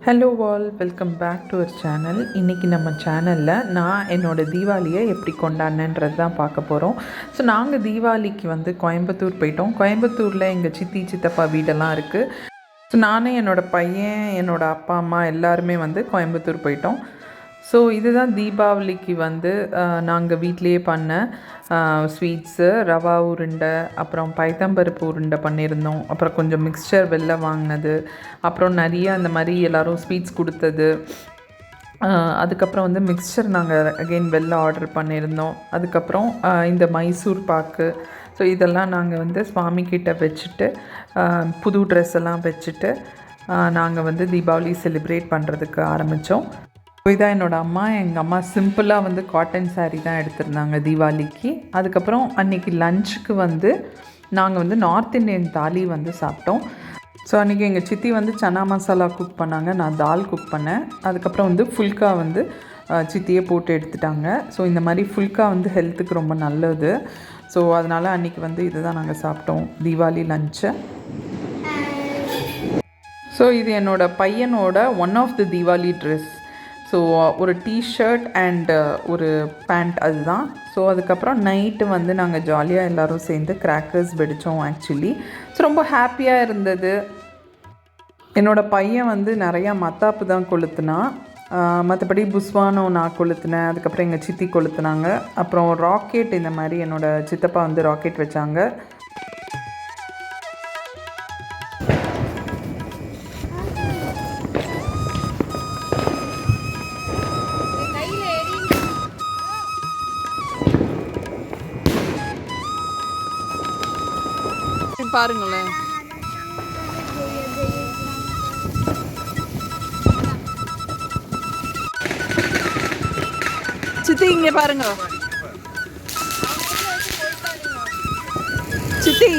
Hello all, welcome back to our channel. இன்றைக்கி நம்ம சேனலில் நான் என்னோடய தீபாவளியை எப்படி கொண்டாடினேன்றது தான் பார்க்க போகிறோம். ஸோ நாங்கள் தீபாவளிக்கு கோயம்புத்தூர் போயிட்டோம். கோயம்புத்தூரில் எங்கள் சித்தி சித்தப்பா வீடெல்லாம் இருக்குது. ஸோ நானும் என்னோடய பையன், என்னோடய அப்பா அம்மா எல்லாருமே கோயம்புத்தூர் போயிட்டோம். ஸோ இதுதான் தீபாவளிக்கு நாங்கள் வீட்டிலையே பண்ண ஸ்வீட்ஸு, ரவா உருண்டை, அப்புறம் பைத்தம்பருப்பு உருண்டை பண்ணியிருந்தோம். அப்புறம் கொஞ்சம் மிக்சர் வெளில வாங்கினது, அப்புறம் நிறைய அந்த மாதிரி எல்லோரும் ஸ்வீட்ஸ் கொடுத்தது. அதுக்கப்புறம் மிக்சர் நாங்கள் அகெயின் வெளில ஆர்டர் பண்ணியிருந்தோம். அதுக்கப்புறம் இந்த மைசூர் பாக்கு. ஸோ இதெல்லாம் நாங்கள் சுவாமிக்கிட்ட வச்சுட்டு புது ட்ரெஸ் எல்லாம் வச்சுட்டு நாங்கள் தீபாவளி செலிப்ரேட் பண்ணுறதுக்கு ஆரம்பித்தோம். இதான் என்னோடய அம்மா. எங்கள் அம்மா சிம்பிளாக காட்டன் சாரீ தான் எடுத்திருந்தாங்க தீபாவளிக்கு. அதுக்கப்புறம் அன்றைக்கி லஞ்சுக்கு நாங்கள் நார்த் இண்டியன் தாலி சாப்பிட்டோம். ஸோ அன்றைக்கி எங்கள் சித்தி சன்னா மசாலா குக் பண்ணாங்க, நான் தால் குக் பண்ணேன். அதுக்கப்புறம் ஃபுல்கா சித்தியே போட்டு எடுத்துட்டாங்க. ஸோ இந்த மாதிரி ஃபுல்கா ஹெல்த்துக்கு ரொம்ப நல்லது. ஸோ அதனால் அன்றைக்கி இதுதான் நாங்கள் சாப்பிட்டோம் தீபாவளி லஞ்சை. ஸோ இது என்னோடய பையனோட one of the Deepavali dress. So ஒரு டிஷர்ட் அண்டு ஒரு பேண்ட் அதுதான். ஸோ அதுக்கப்புறம் நைட்டு நாங்கள் ஜாலியாக எல்லோரும் சேர்ந்து கிராக்கர்ஸ் வெடித்தோம் ஆக்சுவலி. ஸோ ரொம்ப ஹாப்பியாக இருந்தது. என்னோடய பையன் நிறையா மத்தாப்பு தான் கொளுத்துனான். மற்றபடி புஸ்வானம் நான் கொளுத்துனேன். அதுக்கப்புறம் எங்கள் சித்தி கொளுத்துனாங்க. அப்புறம் ராக்கெட், இந்த மாதிரி என்னோடய சித்தப்பா ராக்கெட் வச்சாங்க. பாருங்களேன், சித்தி இங்கே பாருங்க. சித்தி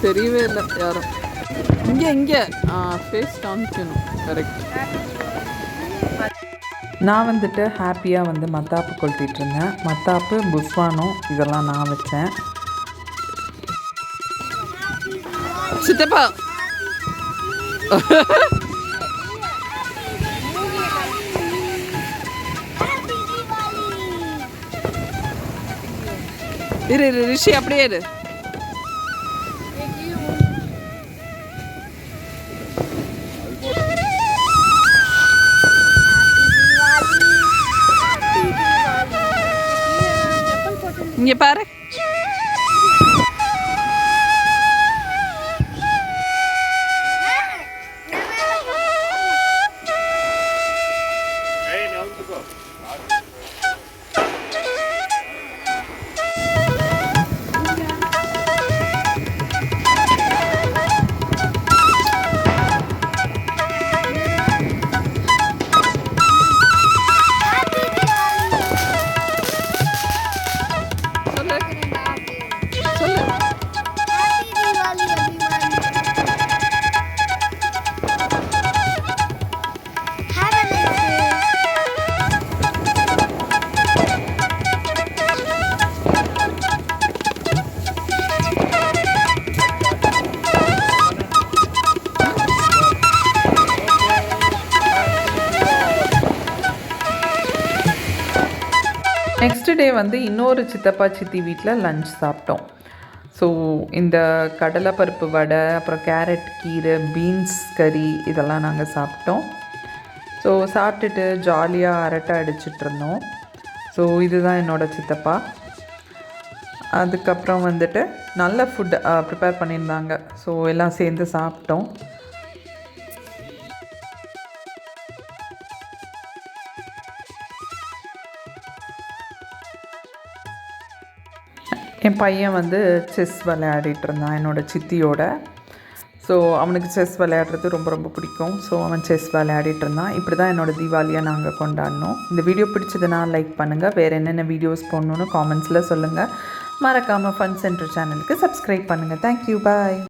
தெரியவே இல்லை யாரும். இங்கே ஃபேஸ் காமிக்கணும். கரெக்ட். நான் ஹாப்பியாக மத்தாப்பு கொளுத்திட்டு இருந்தேன். மத்தாப்பு, புஸ்வானம் இதெல்லாம் நான் வச்சேன். சித்தப்பா இரு ரிஷி அப்படியே இரு. இங்கே பாரு. நெக்ஸ்ட் டே இன்னொரு சித்தப்பா சித்தி வீட்டில் லஞ்ச் சாப்பிட்டோம். ஸோ இந்த கடலைப்பருப்பு வடை, அப்புறம் கேரட் கீரை, பீன்ஸ் கறி இதெல்லாம் நாங்கள் சாப்பிட்டோம். ஸோ சாப்பிட்டுட்டு ஜாலியாக அரட்டை அடிச்சிட்ருந்தோம். ஸோ இதுதான் என்னோடய சித்தப்பா. அதுக்கப்புறம் நல்ல ஃபுட் ப்ரிப்பேர் பண்ணியிருந்தாங்க. ஸோ எல்லாம் சேர்ந்து சாப்பிட்டோம். என் பையன் செஸ் விளையாடிட்டு இருந்தான் என்னோடய சித்தியோட. ஸோ அவனுக்கு செஸ் விளையாடுறது ரொம்ப ரொம்ப பிடிக்கும். ஸோ அவன் செஸ் விளையாடிட்டு இருந்தான். இப்படி தான் என்னோடய தீபாவளியை நாங்கள் கொண்டாடினோம். இந்த வீடியோ பிடிச்சதுன்னா லைக் பண்ணுங்கள். வேறு என்னென்ன வீடியோஸ் போடணுன்னு காமெண்ட்ஸில் சொல்லுங்கள். மறக்காமல் ஃபன் சென்டர் சேனலுக்கு சப்ஸ்கிரைப் பண்ணுங்கள். தேங்க்யூ, பாய்.